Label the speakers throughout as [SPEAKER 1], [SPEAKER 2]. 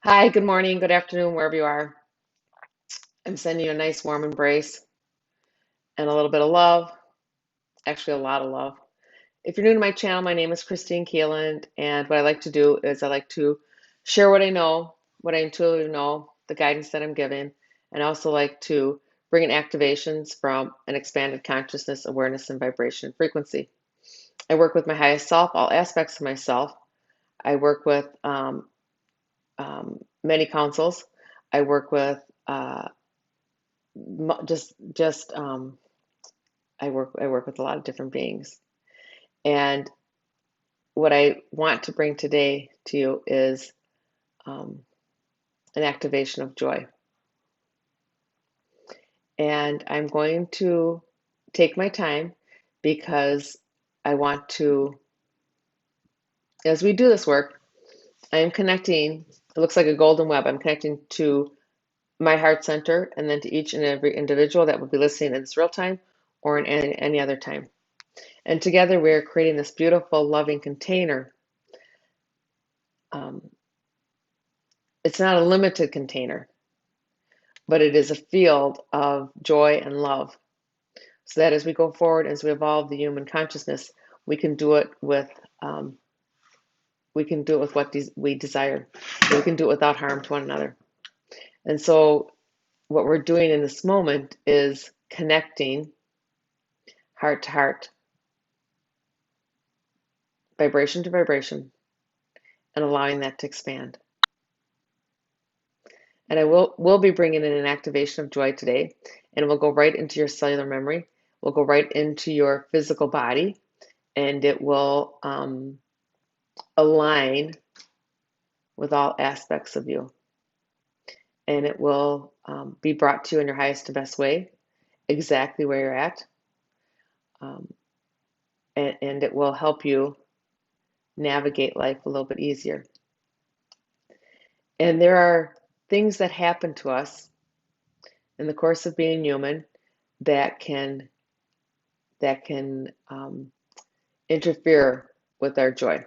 [SPEAKER 1] Hi, good morning, good afternoon, wherever you are. I'm sending you a nice warm embrace and a little bit of love, actually, a lot of love. If you're new to my channel, my name is Christine Keeland, and what I like to do is I like to share what I know, what I intuitively know, the guidance that I'm giving, and I also like to bring in activations from an expanded consciousness, awareness, and vibration frequency. I work with my highest self, all aspects of myself. I work with many councils. I work with just I work with a lot of different beings. And what I want to bring today to you is um, an activation of joy. And I'm going to take my time because I want to, as we do this work, I am connecting, it looks like a golden web. I'm connecting to my heart center and then to each and every individual that will be listening in this real time or in any other time. And together we are creating this beautiful, loving container. Um, it's not a limited container, but it is a field of joy and love. So that as we go forward, as we evolve the human consciousness, we can do it with um, what we desire. So we can do it without harm to one another. And so what we're doing in this moment is connecting heart to heart, vibration to vibration, and allowing that to expand. And I will be bringing in an activation of joy today, and it will go right into your cellular memory. Will go right into your physical body, and it will align with all aspects of you. And it will be brought to you in your highest and best way, exactly where you're at. Um, and it will help you navigate life a little bit easier. And there are things that happen to us in the course of being human that can interfere with our joy.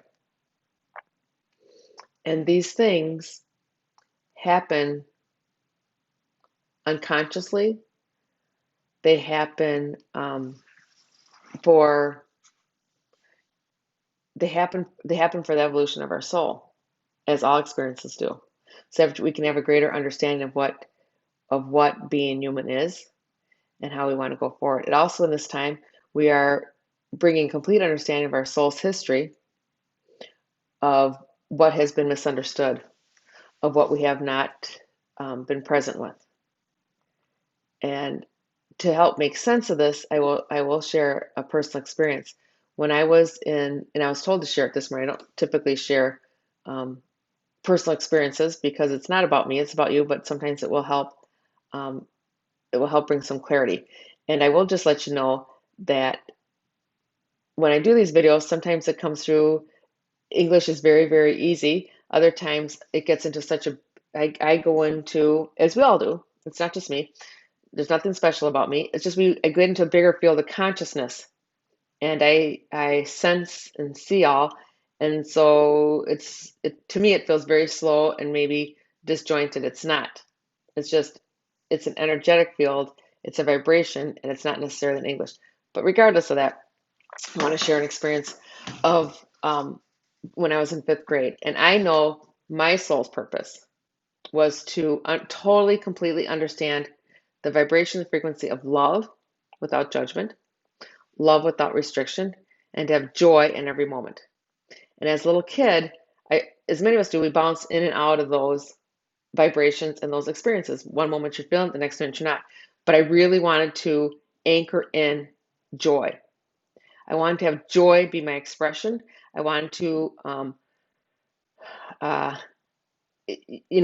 [SPEAKER 1] And these things happen unconsciously. They happen for they happen for the evolution of our soul, as all experiences do. So we can have a greater understanding of what being human is and how we want to go forward. And also in this time, we are bringing complete understanding of our soul's history, of what has been misunderstood, of what we have not been present with. And to help make sense of this, I will share a personal experience. When I was in, and I was told to share it this morning. I don't typically share um, personal experiences because it's not about me; it's about you. But sometimes it will help. Um, it will help bring some clarity. And I will just let you know that when I do these videos, sometimes it comes through. English is very, very easy. Other times it gets into such a. I go into, as we all do. It's not just me. There's nothing special about me. It's just I get into a bigger field of consciousness, and I sense and see all, and so to me it feels very slow and maybe disjointed. It's not. It's just it's an energetic field. It's a vibration, and it's not necessarily in English. But regardless of that, I want to share an experience of when I was in fifth grade, and I know my soul's purpose was to totally, completely understand the vibration and frequency of love without judgment, love without restriction, and to have joy in every moment. And as a little kid, as many of us do, we bounce in and out of those vibrations and those experiences. One moment you're feeling, the next minute you're not. But I really wanted to anchor in joy. I wanted to have joy be my expression. I wanted to, uh, it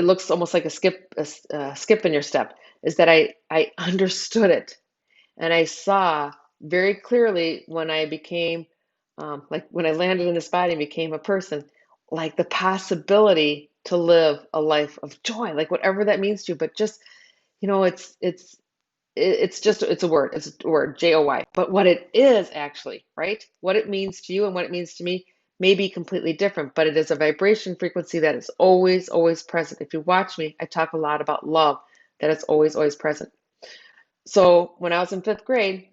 [SPEAKER 1] looks almost like a skip in your step. Is that I understood it, and I saw very clearly when I became, like when I landed in this body and became a person, like the possibility to live a life of joy, like whatever that means to you. But just, it's a word. It's a word, joy. But what it is actually, right? What it means to you and what it means to me may be completely different, but it is a vibration frequency that is always, always present. If you watch me, I talk a lot about love, that is always, always present. So when I was in fifth grade,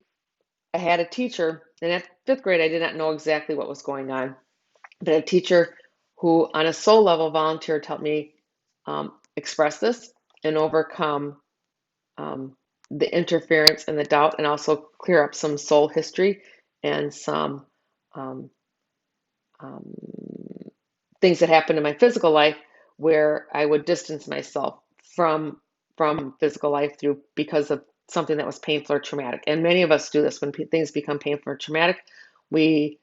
[SPEAKER 1] I had a teacher, and at fifth grade, I did not know exactly what was going on, but a teacher who, on a soul level, volunteered to help me express this and overcome the interference and the doubt, and also clear up some soul history and some um, um, things that happened in my physical life where I would distance myself from physical life through because of something that was painful or traumatic. And many of us do this when things become painful or traumatic. We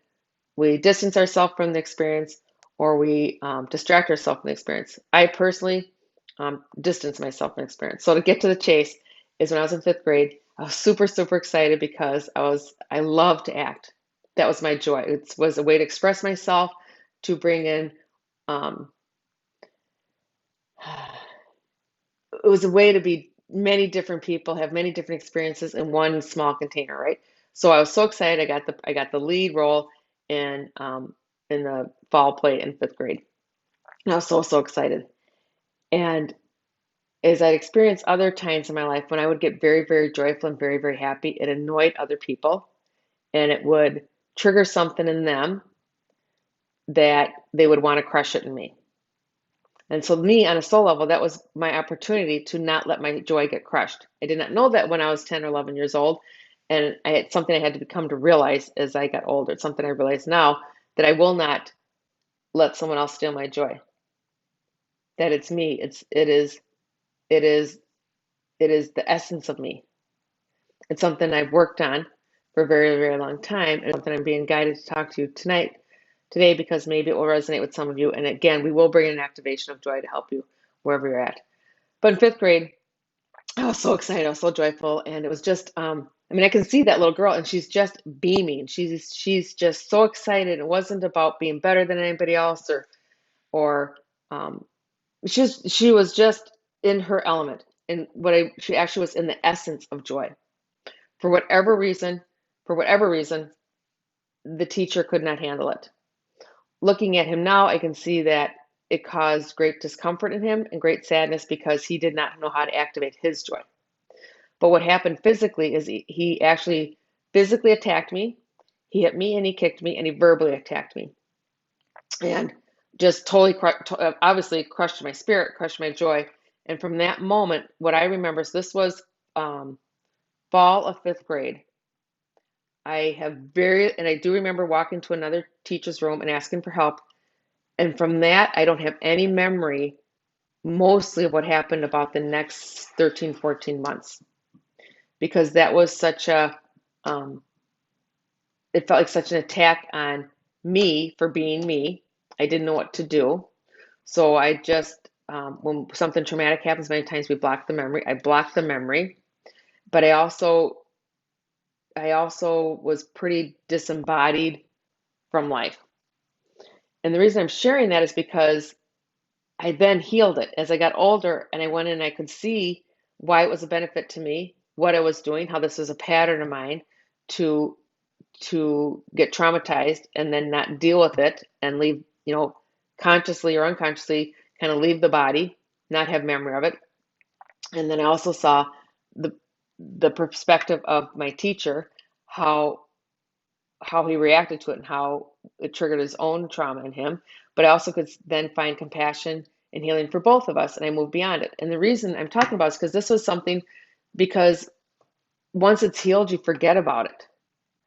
[SPEAKER 1] we distance ourselves from the experience, or we distract ourselves from the experience. I personally distance myself from the experience. So to get to the chase is when I was in fifth grade, I was super, super excited because I love to act. That was my joy. It was a way to express myself, to bring in, um, it was a way to be many different people, have many different experiences in one small container, right? So I was so excited. I got the lead role in the fall play in fifth grade. And I was so, so excited. And as I'd experienced other times in my life when I would get very, very joyful and very, very happy, it annoyed other people, and it would trigger something in them that they would want to crush it in me. And so, me on a soul level, that was my opportunity to not let my joy get crushed. I did not know that when I was 10 or 11 years old. And it's something I had to become to realize as I got older. It's something I realize now, that I will not let someone else steal my joy. That it's me. It is, it is the essence of me. It's something I've worked on for a very, very long time, and something I'm being guided to talk to you today, because maybe it will resonate with some of you. And again, we will bring in an activation of joy to help you wherever you're at. But in fifth grade, I was so excited. I was so joyful, and it was just, I mean, I can see that little girl, and she's just beaming. She's just so excited. It wasn't about being better than anybody else, or um, she was just in her element. And she actually was in the essence of joy. For whatever reason, for whatever reason, the teacher could not handle it. Looking at him now, I can see that it caused great discomfort in him and great sadness because he did not know how to activate his joy. But what happened physically is he actually physically attacked me. He hit me and he kicked me and he verbally attacked me. And just totally, obviously crushed my spirit, crushed my joy. And from that moment, what I remember is this was fall of fifth grade. And I do remember walking to another teacher's room and asking for help. And from that, I don't have any memory mostly of what happened about the next 13, 14 months, because that was um, it felt like such an attack on me for being me. I didn't know what to do. So I just, when something traumatic happens, many times we block the memory. I blocked the memory, but I also was pretty disembodied from life. And the reason I'm sharing that is because I then healed it as I got older, and I went in and I could see why it was a benefit to me, what I was doing, how this was a pattern of mine to get traumatized and then not deal with it and leave, consciously or unconsciously kind of leave the body, not have memory of it. And then I also saw the perspective of my teacher, how he reacted to it and how it triggered his own trauma in him. But I also could then find compassion and healing for both of us, and I moved beyond it. And the reason I'm talking about is because this was something, because once it's healed, you forget about it.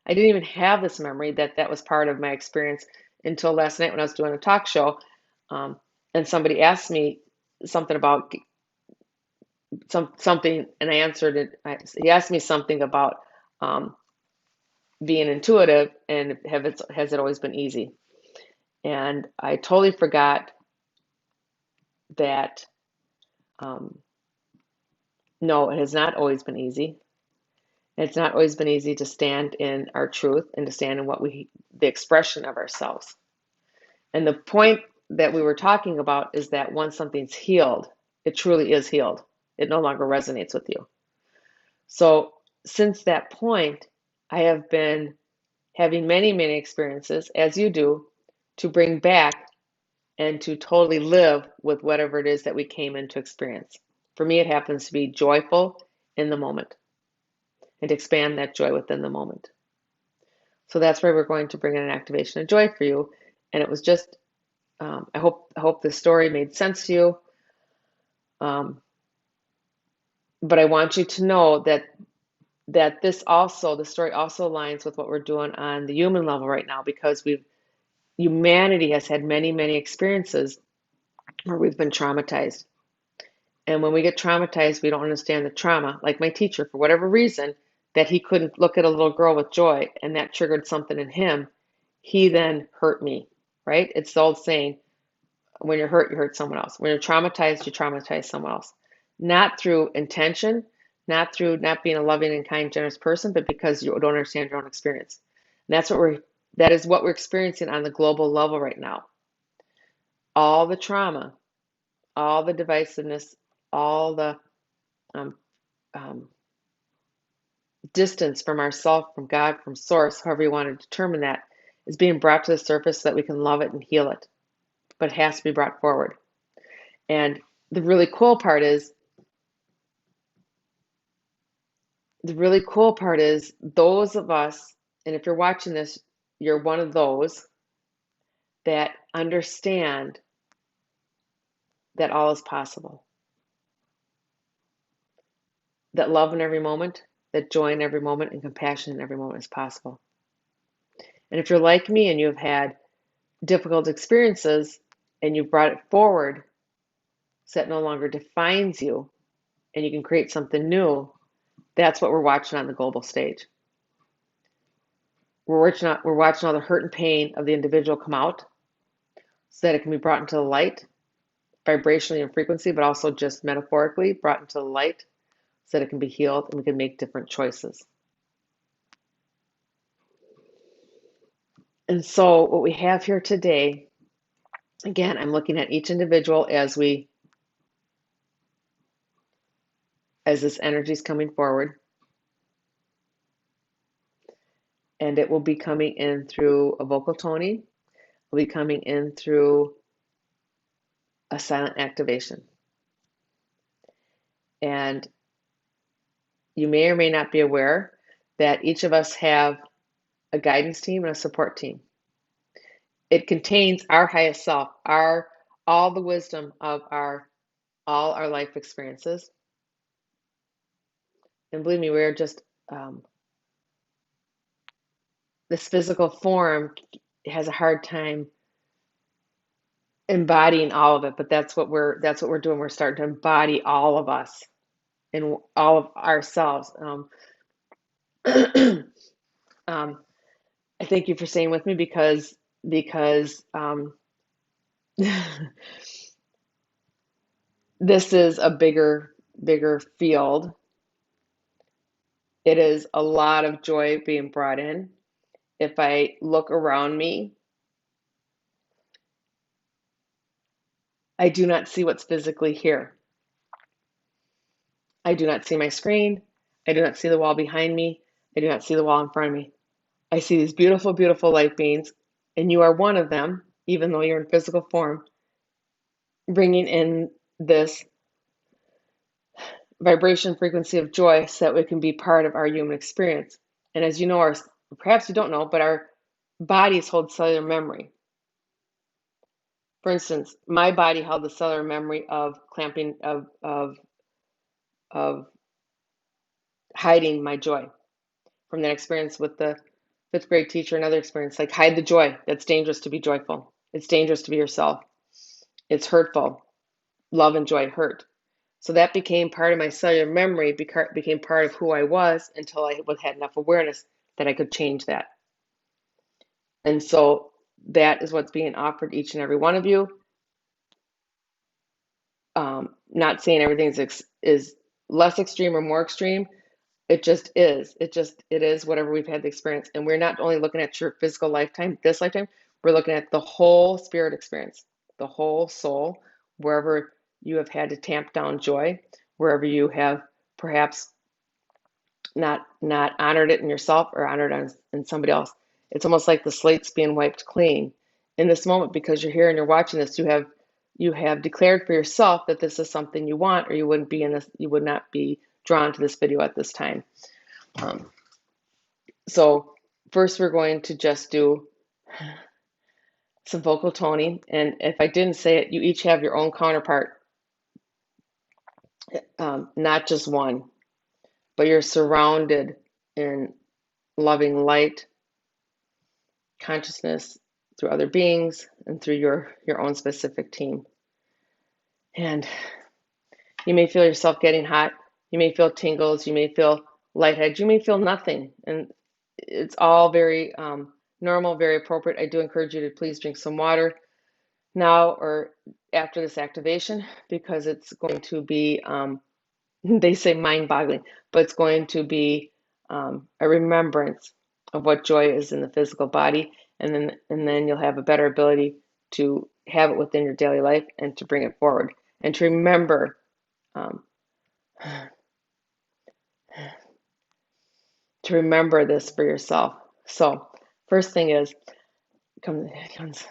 [SPEAKER 1] I didn't even have this memory that that was part of my experience until last night when I was doing a talk show, and somebody asked me something about something, and I answered it. He asked me something about um, being intuitive, and has it always been easy? And I totally forgot that um, no, it has not always been easy. It's not always been easy to stand in our truth and to stand in the expression of ourselves. And the point that we were talking about is that once something's healed, it truly is healed. It no longer resonates with you. So since that point, I have been having many, many experiences, as you do, to bring back and to totally live with whatever it is that we came in to experience. For me, it happens to be joyful in the moment and to expand that joy within the moment. So that's where we're going to bring in an activation of joy for you. And it was just, I hope this story made sense to you. But I want you to know that the story also aligns with what we're doing on the human level right now, because humanity has had many, many experiences where we've been traumatized. And when we get traumatized, we don't understand the trauma. Like my teacher, for whatever reason, that he couldn't look at a little girl with joy, and that triggered something in him. He then hurt me, right? It's the old saying, when you're hurt, you hurt someone else. When you're traumatized, you traumatize someone else. Not through intention, not through not being a loving and kind, generous person, but because you don't understand your own experience. And that is what we're experiencing on the global level right now. All the trauma, all the divisiveness, all the um, um, distance from ourself, from God, from source, however you want to determine that, is being brought to the surface so that we can love it and heal it. But it has to be brought forward. And the really cool part is those of us, and if you're watching this, you're one of those that understand that all is possible, that love in every moment, that joy in every moment, and compassion in every moment is possible. And if you're like me and you've had difficult experiences and you've brought it forward so that no longer defines you and you can create something new, that's what we're watching on the global stage. We're watching all the hurt and pain of the individual come out so that it can be brought into the light, vibrationally and frequency, but also just metaphorically brought into the light so that it can be healed and we can make different choices. And so what we have here today, again, I'm looking at each individual as this energy is coming forward. And it will be coming in through a vocal toning. It will be coming in through a silent activation. And you may or may not be aware that each of us have a guidance team and a support team. It contains our highest self, all the wisdom of all our life experiences. And believe me, we're just this physical form has a hard time embodying all of it, but that's what we're doing. We're starting to embody all of us and all of ourselves. I thank you for staying with me because this is a bigger field. It is a lot of joy being brought in. If I look around me, I do not see what's physically here. I do not see my screen. I do not see the wall behind me. I do not see the wall in front of me. I see these beautiful, beautiful light beings, and you are one of them, even though you're in physical form, bringing in this vibration frequency of joy so that we can be part of our human experience. And as you know, perhaps you don't know, but our bodies hold cellular memory. For instance, my body held the cellular memory of clamping, of hiding my joy from that experience with the fifth grade teacher. Another experience, like, hide the joy. That's dangerous to be joyful. It's dangerous to be yourself. It's hurtful. Love and joy hurt. So that became part of my cellular memory, became part of who I was until I had enough awareness that I could change that. And so that is what's being offered each and every one of you. Not saying everything is less extreme or more extreme. It just is. It is whatever we've had the experience. And we're not only looking at your physical lifetime, this lifetime, we're looking at the whole spirit experience, the whole soul, wherever you have had to tamp down joy, wherever you have perhaps not honored it in yourself or honored it in somebody else. It's almost like the slate's being wiped clean in this moment, because you're here and you're watching this, you have declared for yourself that this is something you want, or you wouldn't be in this, you would not be drawn to this video at this time. So first we're going to just do some vocal toning, and if I didn't say it, you each have your own counterpart, not just one, but you're surrounded in loving light, consciousness through other beings and through your own specific team. And you may feel yourself getting hot, you may feel tingles, you may feel lightheaded, you may feel nothing, and it's all very normal, very appropriate. I do encourage you to please drink some water now or after this activation, because it's going to be, they say mind-boggling, but it's going to be a remembrance of what joy is in the physical body, and then you'll have a better ability to have it within your daily life and to bring it forward and to remember this for yourself. So first thing is, comes.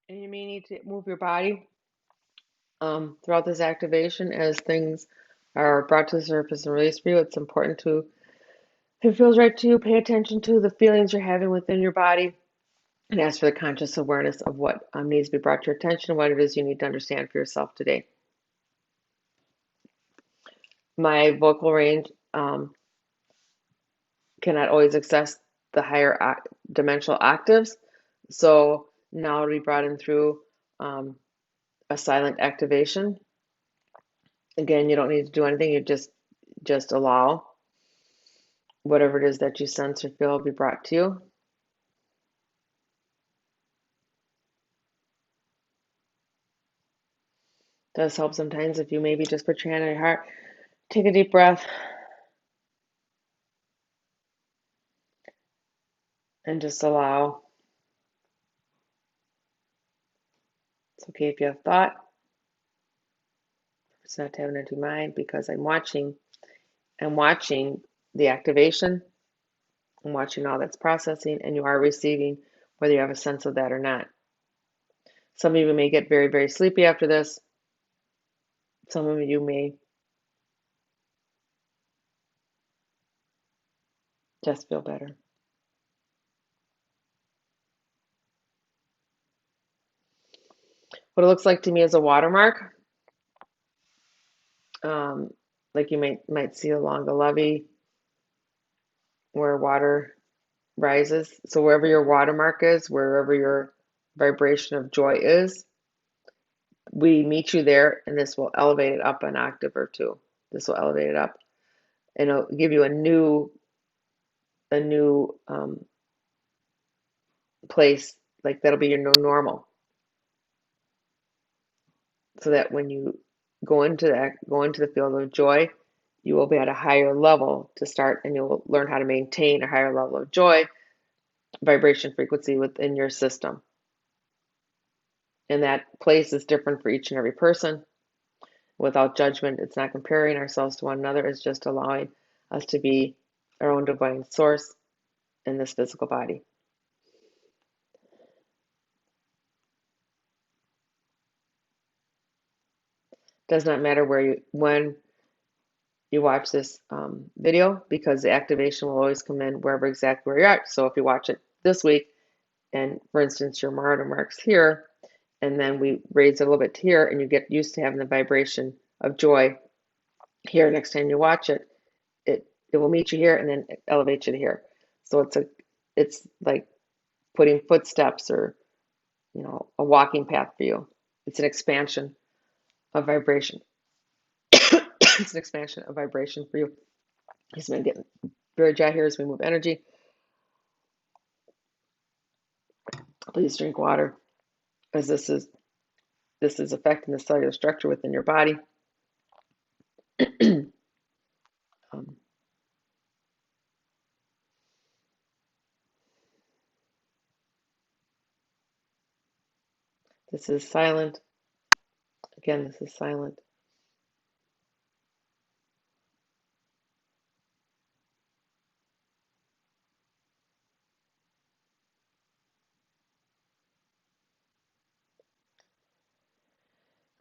[SPEAKER 1] And you may need to move your body throughout this activation as things are brought to the surface and released for you. It's important to, if it feels right to you, pay attention to the feelings you're having within your body and ask for the conscious awareness of what needs to be brought to your attention, what it is you need to understand for yourself today. My vocal range cannot always access the higher dimensional octaves, so now it'll be brought in through a silent activation. Again, you don't need to do anything, you just allow whatever it is that you sense or feel be brought to you. It does help sometimes if you maybe just put your hand on your heart, take a deep breath, and just allow. It's okay if you have thought. It's not to have an empty mind, because I'm watching the activation. I'm watching all that's processing, and you are receiving, whether you have a sense of that or not. Some of you may get very, very sleepy after this. Some of you may just feel better. What it looks like to me is a watermark, like you might see along the levee where water rises. So wherever your watermark is, wherever your vibration of joy is, we meet you there, and this will elevate it up an octave or two. This will elevate it up, and it'll give you a new place, like that'll be your new normal. So that when you go into the field of joy, you will be at a higher level to start, and you'll learn how to maintain a higher level of joy, vibration frequency within your system. And that place is different for each and every person without judgment. It's not comparing ourselves to one another, it's just allowing us to be our own divine source in this physical body. Does not matter when you watch this video, because the activation will always come in wherever exactly where you're at. So if you watch it this week, and for instance, your martyr marks here, and then we raise it a little bit here, and you get used to having the vibration of joy here. Next time you watch it, it will meet you here, and then it elevates you to here. So it's like putting footsteps, or a walking path for you. It's an expansion of vibration. It's an expansion of vibration for you. He's been getting very dry here as we move energy. Please drink water, as this is affecting the cellular structure within your body. um, this is silent. Again, this is silent.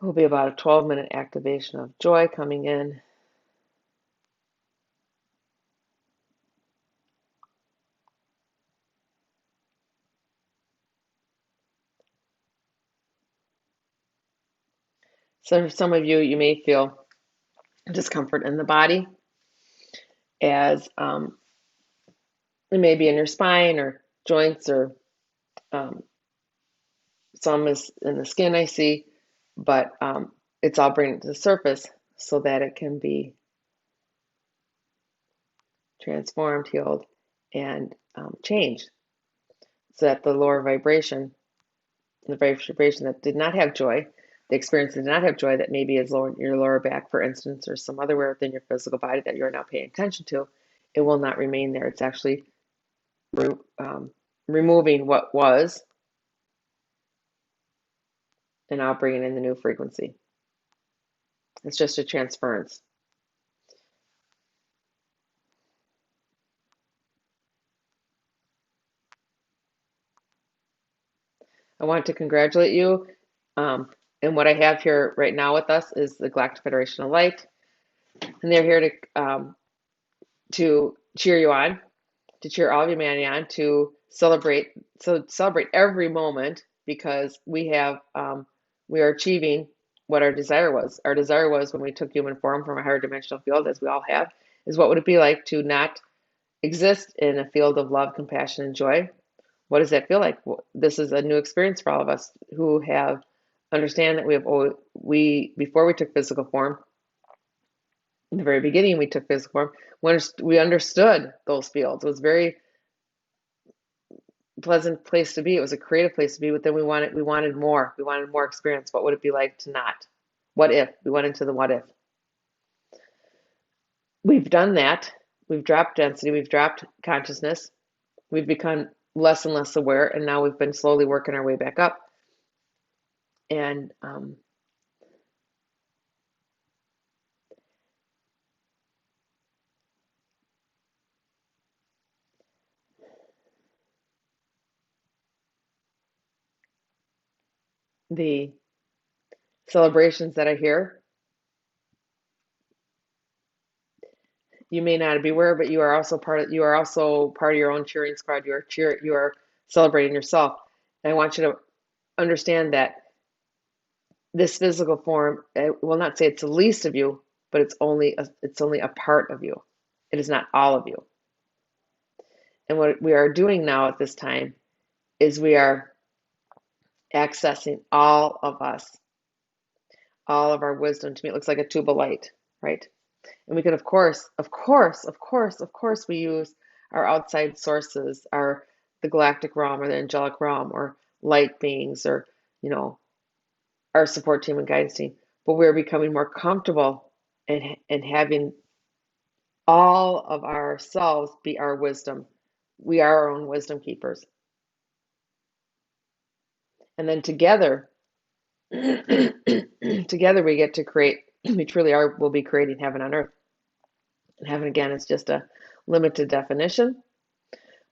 [SPEAKER 1] It will be about a 12-minute activation of joy coming in. So for some of you, you may feel discomfort in the body, as it may be in your spine or joints, or um, some is in the skin, I see, but it's all bringing it to the surface so that it can be transformed, healed, and changed, so that the lower vibration, the vibration that did not have joy, the experience that did not have joy, that maybe is lower in your lower back, for instance, or some other where within your physical body that you're now paying attention to, it will not remain there. It's actually removing what was, and now bringing in the new frequency. It's just a transference. I want to congratulate you. And what I have here right now with us is the Galactic Federation of Light, and they're here to cheer you on, to cheer all of humanity on, to celebrate every moment, because we are achieving what our desire was. Our desire was, when we took human form from a higher dimensional field, as we all have, is what would it be like to not exist in a field of love, compassion, and joy? What does that feel like? This is a new experience for all of us who have understand that we before we took physical form, in the very beginning we took physical form, we understood those fields. It was a very pleasant place to be. It was a creative place to be, but then we wanted more. We wanted more experience. What would it be like to not? What if? We went into the what if. We've done that. We've dropped density, we've dropped consciousness, we've become less and less aware, and now we've been slowly working our way back up. And the celebrations that are here, you may not be aware, but you are also part of your own cheering squad. You are celebrating yourself. And I want you to understand that this physical form, I will not say it's the least of you, but it's only a part of you. It is not all of you. And what we are doing now at this time is we are accessing all of us, all of our wisdom. To me, it looks like a tube of light, right? And we can, of course, we use our outside sources, the galactic realm or the angelic realm or light beings or, you know, our support team and guidance team. But we're becoming more comfortable and having all of ourselves be our wisdom. We are our own wisdom keepers. And then together, together we get to create, we truly are, will be creating heaven on earth. And heaven, again, is just a limited definition,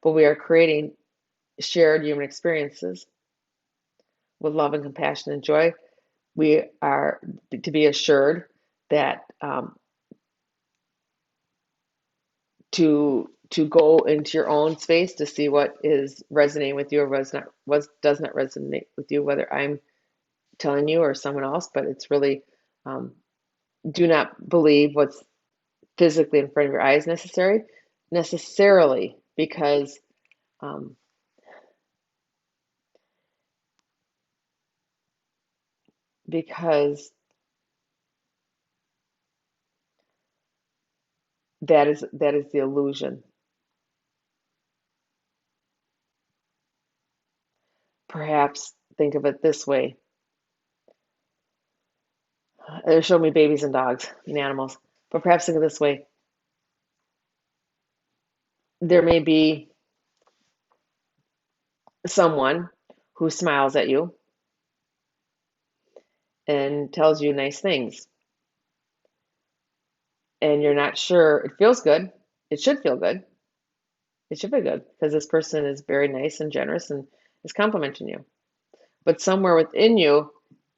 [SPEAKER 1] but we are creating shared human experiences with love and compassion and joy. We are to be assured that to go into your own space to see what is resonating with you or what does not resonate with you, whether I'm telling you or someone else, but it's really do not believe what's physically in front of your eyes necessarily because um, because that is the illusion. Perhaps think of it this way. They show me babies and dogs and animals, but perhaps think of it this way. There may be someone who smiles at you and tells you nice things, and you're not sure. It feels good. It should feel good. It should be good because this person is very nice and generous and is complimenting you. But somewhere within you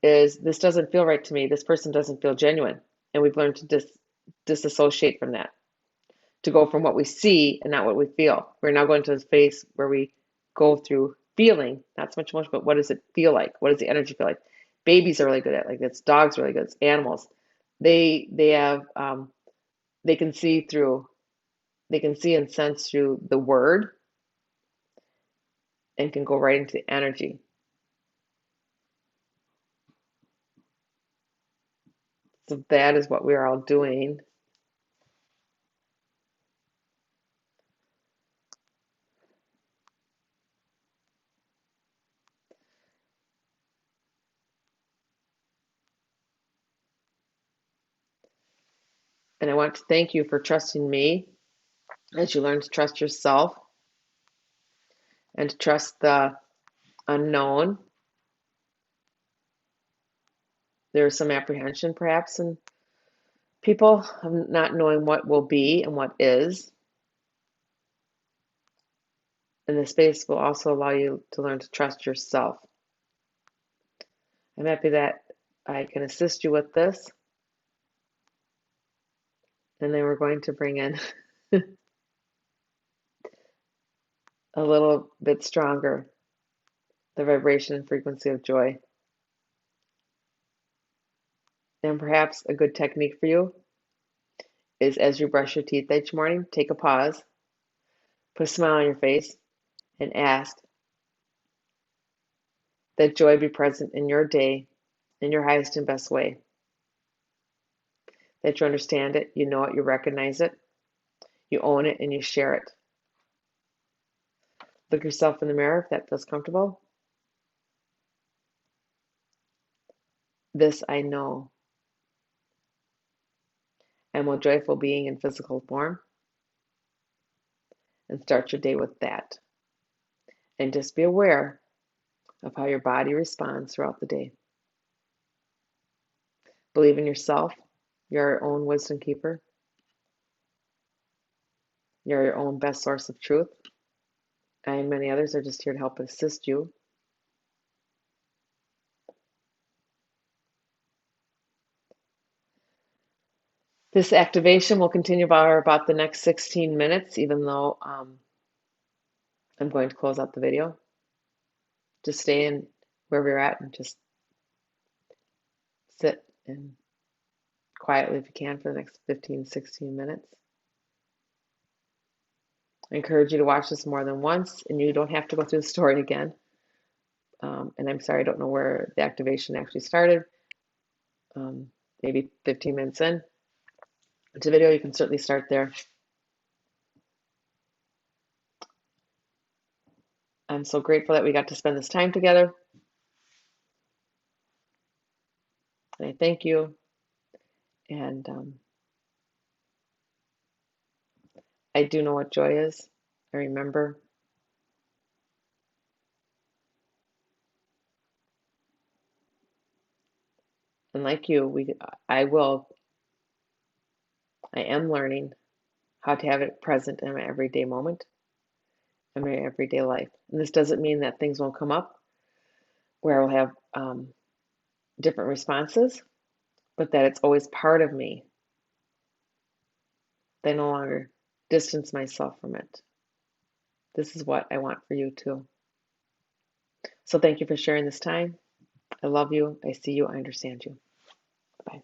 [SPEAKER 1] is this doesn't feel right to me. This person doesn't feel genuine. And we've learned to disassociate from that, to go from what we see and not what we feel. We're now going to a space where we go through feeling, not so much emotion, but what does it feel like? What does the energy feel like? Babies are really good at like this. Dogs are really good. It's animals. They have they can see through they can see and sense through the word and can go right into the energy. So that is what we're all doing. And I want to thank you for trusting me as you learn to trust yourself and to trust the unknown. There's some apprehension perhaps in people of not knowing what will be and what is. And the space will also allow you to learn to trust yourself. I'm happy that I can assist you with this. And then we're going to bring in a little bit stronger the vibration and frequency of joy. And perhaps a good technique for you is as you brush your teeth each morning, take a pause, put a smile on your face, and ask that joy be present in your day in your highest and best way. That you understand it, you know it, you recognize it, you own it, and you share it. Look yourself in the mirror if that feels comfortable. This I know. I'm a joyful being in physical form. And start your day with that. And just be aware of how your body responds throughout the day. Believe in yourself. You're your own wisdom keeper. You're your own best source of truth. I and many others are just here to help assist you. This activation will continue for about the next 16 minutes, even though I'm going to close out the video. Just stay in wherever you're at and just sit and quietly if you can for the next 15, 16 minutes. I encourage you to watch this more than once, and you don't have to go through the story again. And I'm sorry, I don't know where the activation actually started. Maybe 15 minutes in to the video, you can certainly start there. I'm so grateful that we got to spend this time together. And I thank you. And I do know what joy is. I remember. And like you, I am learning how to have it present in my everyday moment, in my everyday life. And this doesn't mean that things won't come up where I'll have different responses, but that it's always part of me. I no longer distance myself from it. This is what I want for you too. So thank you for sharing this time. I love you. I see you. I understand you. Bye.